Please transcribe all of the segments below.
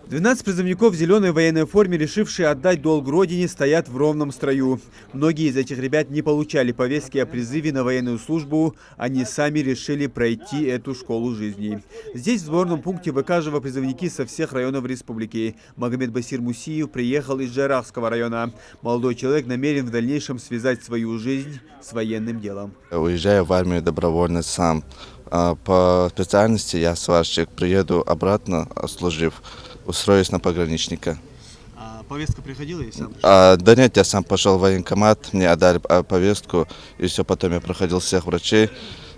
12 призывников в зеленой военной форме, решившие отдать долг родине, стоят в ровном строю. Многие из этих ребят не получали повестки о призыве на военную службу, они сами решили пройти эту школу жизни. Здесь, в сборном пункте ВК-Жева, призывники со всех районов республики. Магомед Басир Мусиев приехал из Джайрахского района. Молодой человек намерен в дальнейшем связать свою жизнь с военным делом. Уезжаю в армию добровольно сам. По специальности я сварщик. Приеду обратно, служив, устроюсь на пограничника. А повестка приходила и сам? Да нет, я сам пошел в военкомат, мне отдали повестку, и все, потом я проходил всех врачей.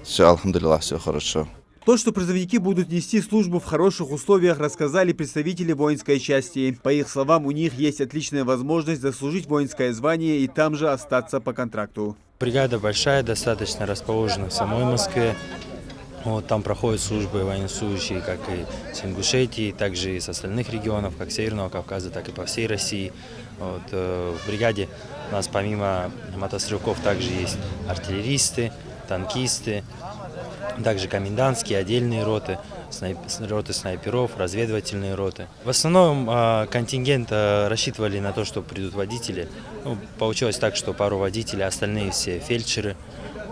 Все, алхамдулилlah, все хорошо. То, что призывники будут нести службу в хороших условиях, рассказали представители воинской части. По их словам, у них есть отличная возможность заслужить воинское звание и там же остаться по контракту. Бригада большая, достаточно расположена в самой Москве. Вот, там проходят службы военнослужащие как и с Ингушетии, также и с остальных регионов, как Северного Кавказа, так и по всей России. Вот, в бригаде у нас помимо мотострелков также есть артиллеристы, танкисты, также комендантские, отдельные роты, роты снайперов, разведывательные роты. В основном контингент рассчитывали на то, что придут водители. Ну, получилось так, что пару водителей, остальные все фельдшеры.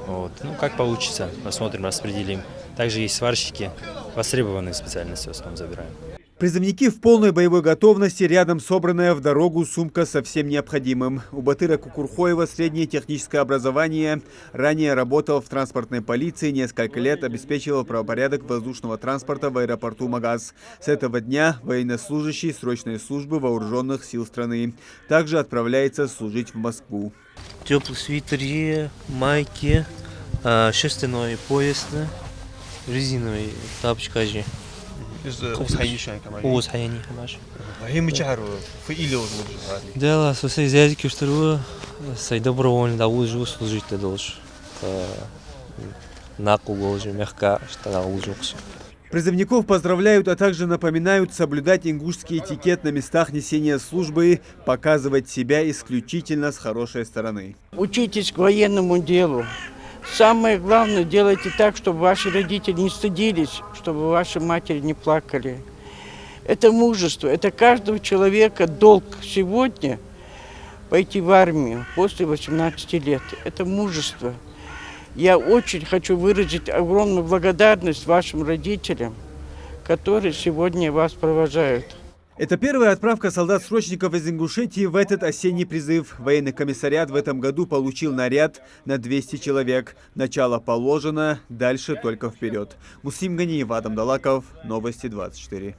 Вот. Ну, как получится, посмотрим, распределим. Также есть сварщики, востребованные специальности в основном забираем. Призывники в полной боевой готовности, рядом собранная в дорогу сумка со всем необходимым. У Батыра Кукурхоева среднее техническое образование. Ранее работал в транспортной полиции, несколько лет обеспечивал правопорядок воздушного транспорта в аэропорту Магаз. С этого дня военнослужащий срочной службы вооруженных сил страны. Также отправляется служить в Москву. Теплый свитер, майки, шерстяной пояс, резиновый тапочка. Дело со всей зязики, что сай добровольно да ужу служить ты должен. Наку должен мягко, что да ужу. Призывников поздравляют, а также напоминают соблюдать ингушский этикет на местах несения службы, показывать себя исключительно с хорошей стороны. Учитесь к военному делу. Самое главное, делайте так, чтобы ваши родители не стыдились, чтобы ваши матери не плакали. Это мужество, это каждого человека долг сегодня пойти в армию после 18 лет. Это мужество. Я очень хочу выразить огромную благодарность вашим родителям, которые сегодня вас провожают. Это первая отправка солдат-срочников из Ингушетии в этот осенний призыв. Военный комиссариат в этом году получил наряд на 200 человек. Начало положено, дальше только вперед. Муслим Ганиев, Адам Далаков, Новости 24.